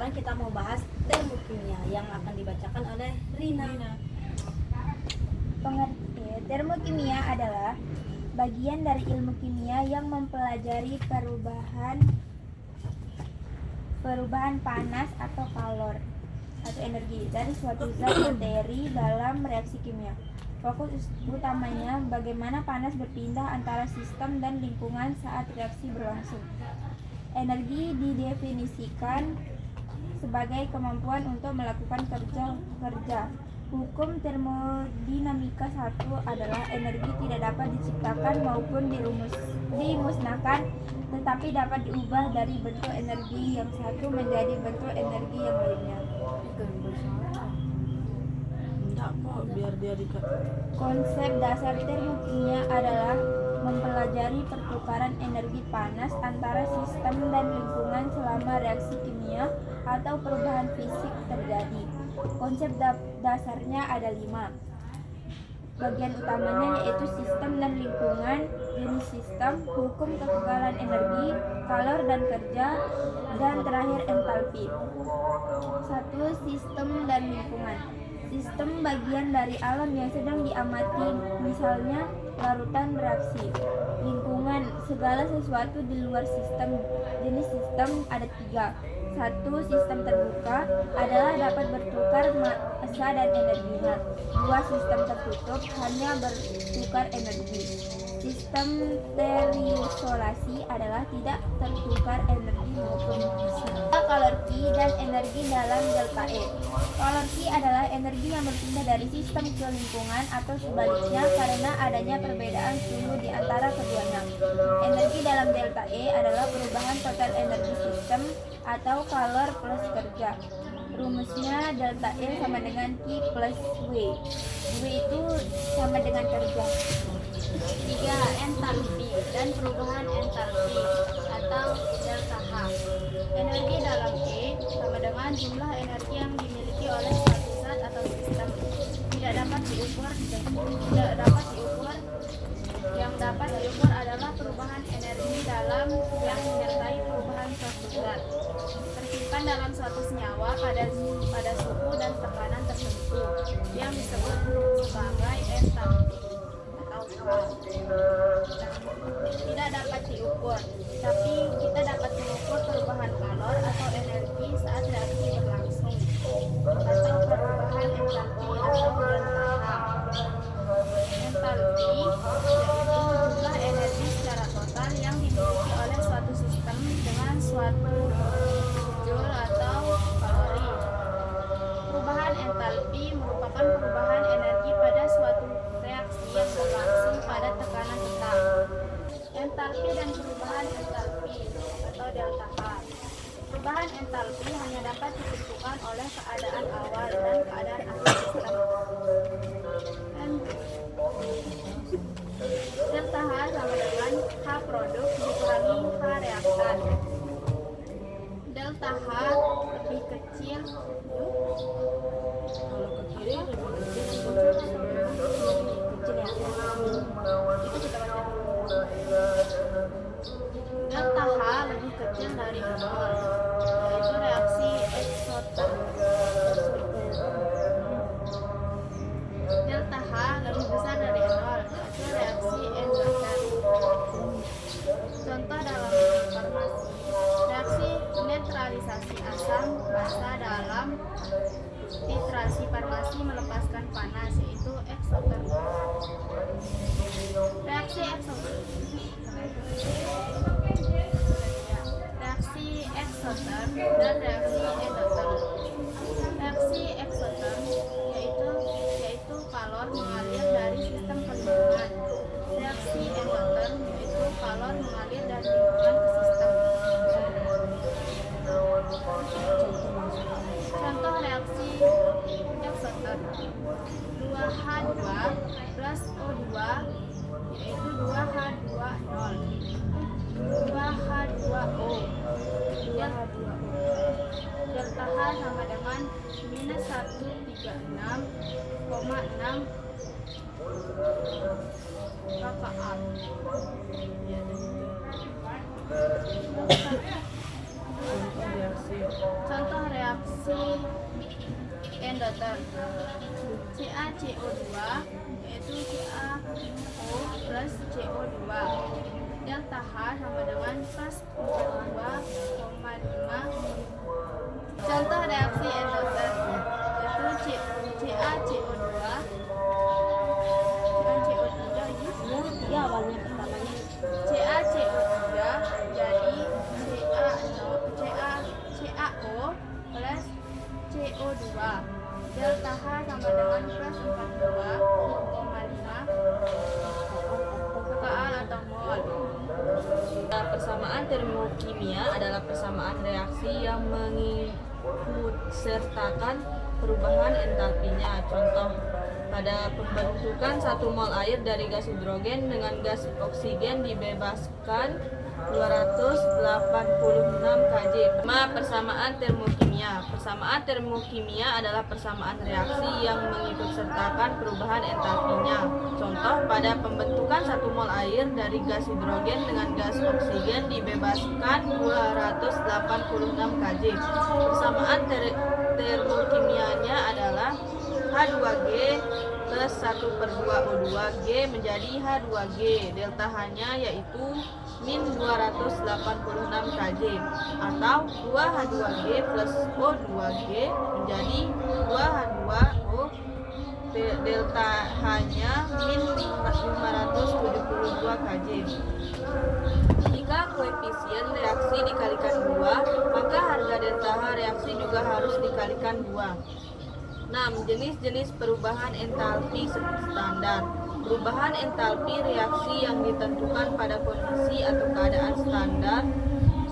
sekarang kita mau bahas termokimia yang akan dibacakan oleh Rina. Pengertian termokimia adalah bagian dari ilmu kimia yang mempelajari perubahan panas atau kalor atau energi dari suatu zat materi dalam reaksi kimia. Fokus utamanya bagaimana panas berpindah antara sistem dan lingkungan saat reaksi berlangsung. Energi didefinisikan sebagai kemampuan untuk melakukan kerja. Hukum termodinamika 1 adalah energi tidak dapat diciptakan maupun dimusnahkan, tetapi dapat diubah dari bentuk energi yang satu menjadi bentuk energi yang lainnya. Konsep dasar termokimia adalah mempelajari pertukaran energi panas antara sistem dan lingkungan selama reaksi kimia atau perubahan fisik terjadi. Konsep dasarnya ada 5. Bagian utamanya yaitu sistem dan lingkungan, jenis sistem, hukum kekekalan energi, kalor dan kerja, dan terakhir entalpi. 1. Sistem dan lingkungan. Sistem bagian dari alam yang sedang diamati, misalnya larutan reaksi. Lingkungan, segala sesuatu di luar sistem. Jenis sistem ada 3. 1. Sistem terbuka adalah dapat bertukar massa dan energinya. 2. Sistem tertutup hanya bertukar energi. Sistem terisolasi adalah tidak tertukar energi maupun massa. Kalori dan energi dalam delta E. Kalori adalah energi yang berpindah dari sistem ke lingkungan atau sebaliknya karena adanya perbedaan suhu di antara keduanya. Energi dalam delta E adalah perubahan total energi sistem atau kalor plus kerja. Rumusnya delta E sama dengan Q plus W. W itu sama dengan kerja. 3. Entalpi dan perubahan entalpi atau delta H. Energi dalam E sama dengan jumlah energi yang dimiliki oleh suatu zat atau sistem. Tidak dapat diukur. Yang dapat diukur adalah perubahan energi dalam yang menyertai perubahan suatu zat tersimpan dalam suatu senyawa pada suhu dan tekanan tertentu yang disebut sebagai entalpi. Tidak dapat diukur, tapi kita dapat mengukur perubahan kalor atau energi saat reaksi berlangsung atau perubahan entalpi atau delta H. Entalpi yaitu jumlah energi secara total yang dimiliki oleh suatu sistem dengan suatu joule atau kalori. Perubahan entalpi merupakan perubahan energi pada suatu reaksi yang berlangsung pada tekanan tetap. Entalpi dan perubahan entalpi atau delta H. Perubahan entalpi hanya dapat ditentukan oleh keadaan awal dan keadaan akhir sistem. Delta H sama dengan H produk dikurangi H reaktan. Delta H lebih kecil delta H lebih kecil dari 0, yaitu reaksi eksoter. Delta H lebih besar dari 0, yaitu reaksi endoter. Contoh dalam farmasi, reaksi netralisasi asam basa dalam titrasi farmasi melepaskan panas, yaitu eksoter. Reaksi eksoter dan reaksi endoter. Reaksi eksoter yaitu kalor mengalir dari sistem ke lingkungan. Reaksi endoter yaitu kalor mengalir dari lingkungan ke sistem. Contoh reaksi eksoter 2H2 plus O2 yaitu 2H2O 2H2O. Delta H sama dengan minus 136,6 kPa. Contoh reaksi reaksi endoterm. CaCO2 yaitu CaO plus CO2. Delta H sama dengan plus 42,5. Contoh reaksi endoterm yaitu CaCO2 dengan CO3 ini. Ya, awalnya pertamanya CaCO3 jadi CaO plus CO2. Delta H sama dengan plus 42,5 kcal atau mol. Persamaan termokimia adalah persamaan reaksi yang mengikutsertakan perubahan entalpinya. Contoh, pada pembentukan 1 mol air dari gas hidrogen dengan gas oksigen dibebaskan 286 kJ. Persamaan termokimia. Persamaan termokimia adalah persamaan reaksi yang mengikutsertakan perubahan entalpinya. Contoh, pada pembentukan 1 mol air dari gas hidrogen dengan gas oksigen dibebaskan 286 kJ. Persamaan termokimianya adalah H2G plus 1/2O2G menjadi H2G. Delta H-nya yaitu min 286 kJ atau 2H2G plus O2G menjadi 2H2O. Delta H-nya min 572 kJ. Jika koefisien reaksi dikalikan 2, maka harga delta H reaksi juga harus dikalikan 2. 6. Jenis-jenis perubahan entalpi standar. Perubahan entalpi reaksi yang ditentukan pada kondisi atau keadaan standar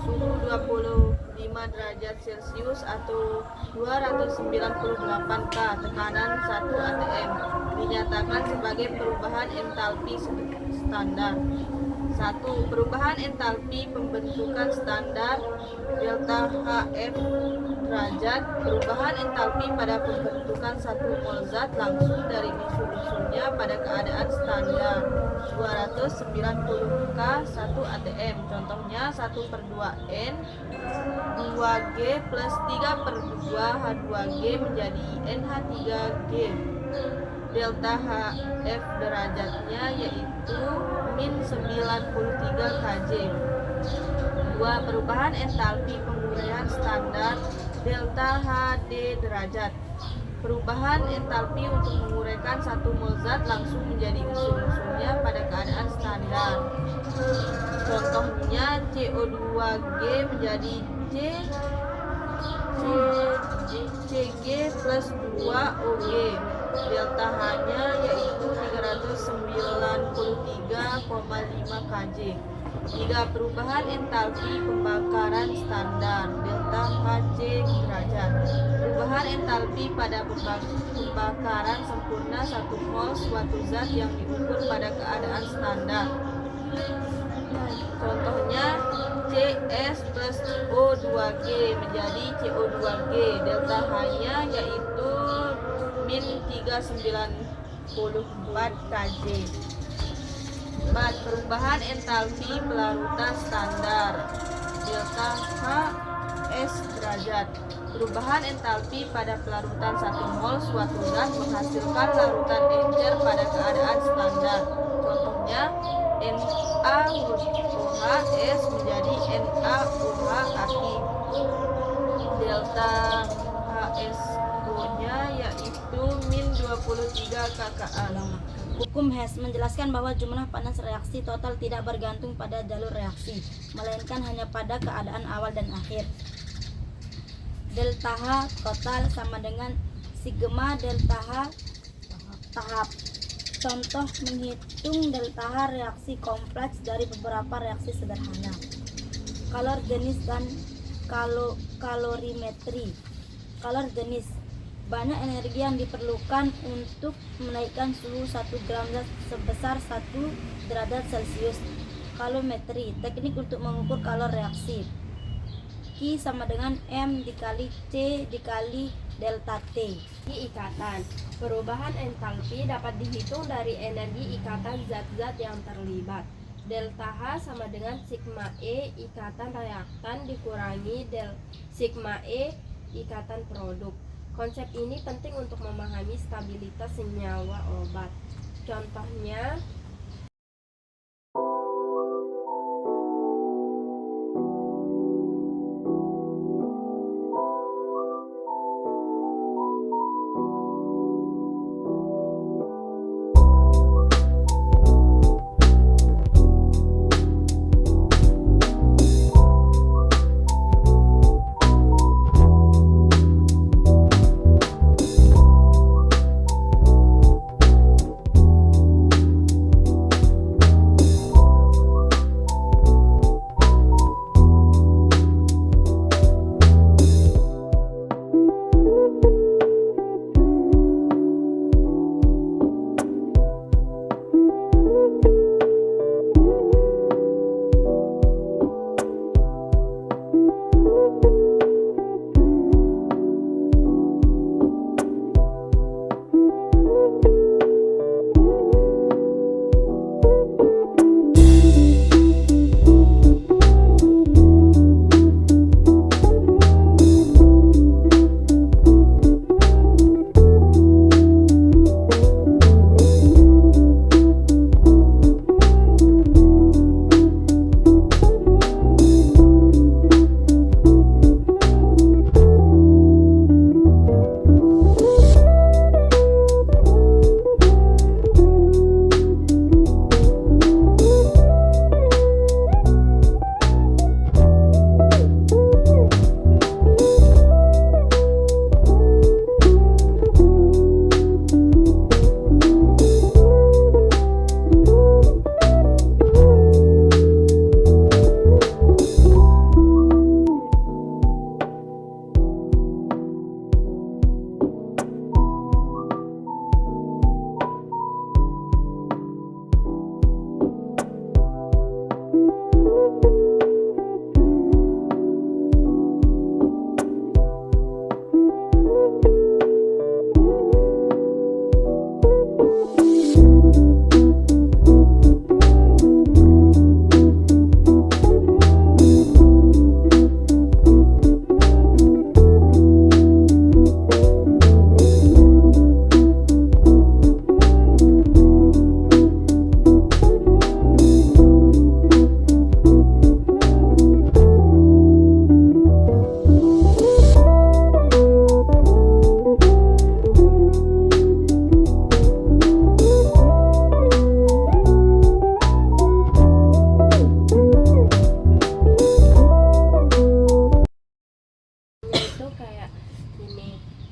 suhu 25 derajat Celcius atau 298 K, tekanan 1 atm, dinyatakan sebagai perubahan entalpi standar. 1. Perubahan entalpi pembentukan standar delta HF derajat. Perubahan entalpi pada pembentukan 1 mol zat langsung dari unsur-unsurnya pada keadaan standar 290 K 1 atm. Contohnya 1/2N 2G plus 3/2 H2G menjadi NH3G. Delta HF derajatnya yaitu min 93 kJ. 2. Perubahan entalpi penguraian standar delta HD derajat. Perubahan entalpi untuk menguraikan 1 mol zat langsung menjadi unsur-unsurnya pada keadaan standar. Contohnya CO2G menjadi CG plus 2OG. Delta H-nya yaitu 393,5 kJ. 3. Perubahan entalpi pembakaran standar delta HC derajat. Perubahan entalpi pada pembakaran sempurna 1 mol suatu zat yang diukur pada keadaan standar. Contohnya CS plus O2G menjadi CO2G. Delta H-nya yaitu min 394 kJ. 4. Perubahan entalpi pelarutan standar delta HS derajat. Perubahan entalpi pada pelarutan 1 mol suatu zat menghasilkan larutan encer pada keadaan standar. Contohnya NaOH menjadi NaOH aktif. Delta HSO-nya yaitu min 23 kcal. Hukum Hess menjelaskan bahwa jumlah panas reaksi total tidak bergantung pada jalur reaksi, melainkan hanya pada keadaan awal dan akhir. Delta H total sama dengan sigma delta H tahap. Contoh menghitung delta H reaksi kompleks dari beberapa reaksi sederhana. Kalor jenis dan kalorimetri. Kalor jenis. Banyak energi yang diperlukan untuk menaikkan suhu 1 gram zat sebesar 1 derajat Celcius. Kalorimetri, teknik untuk mengukur kalor reaksi. Q sama dengan M dikali C dikali delta T. Ikatan. Perubahan entalpi dapat dihitung dari energi ikatan zat-zat yang terlibat. Delta H sama dengan sigma E ikatan reaktan dikurangi del sigma E ikatan produk. Konsep ini penting untuk memahami stabilitas senyawa obat. Contohnya,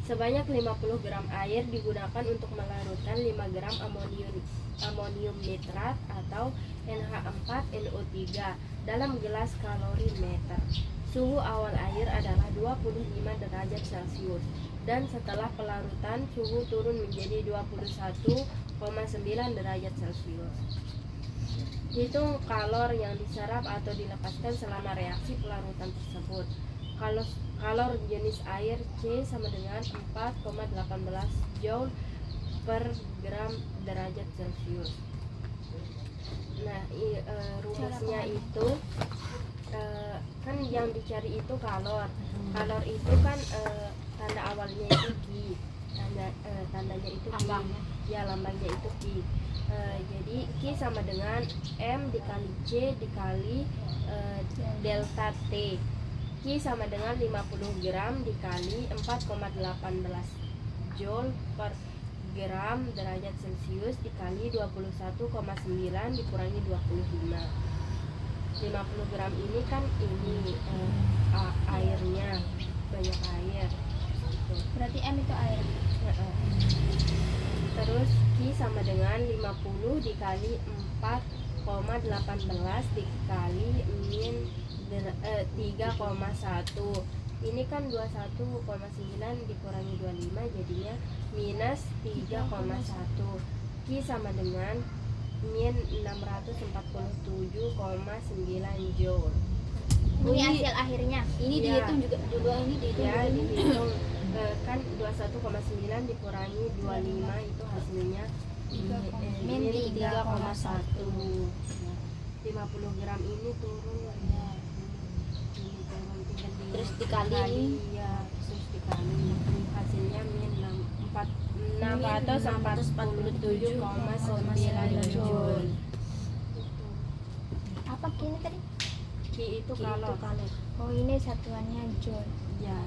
sebanyak 50 gram air digunakan untuk melarutkan 5 gram amonium nitrat atau NH4NO3 dalam gelas kalorimeter. Suhu awal air adalah 25 derajat Celcius dan setelah pelarutan suhu turun menjadi 21,9 derajat Celcius. Hitung kalor yang diserap atau dilepaskan selama reaksi pelarutan tersebut. Kalor jenis air C sama dengan 4,18 Joule per gram derajat Celcius. Nah, rumusnya itu kan yang dicari itu kalor. Kalor itu kan tanda awalnya itu Ki, tandanya itu Ki. Ya, lambangnya itu Ki. Jadi Ki sama dengan M dikali C dikali delta T. Ki sama dengan 50 gram dikali 4,18 Joule per gram derajat Celcius dikali 21,9 dikurangi 25. 50 gram ini kan ini airnya, banyak air gitu. Berarti M itu air. Terus Ki sama dengan 50 dikali 4,18 dikali min 3,1. Ini kan 21,9 dikurangi 25 jadinya minus 3,1. Ki sama dengan min 647,9 Joule. Ini hasil akhirnya. Ini Ya. dihitung juga, dua ini dihitung. Ya, dihitung kan 21,9 dikurangi 25 itu hasilnya min 3,1. 50 gram ini turun ya. Ini turun tinggal Terus dikali ya, terus dikali hasilnya min 647,9 joule. Apa kini tadi? Ki itu Ki itu kalor. Oh ini satuannya joule. Ya.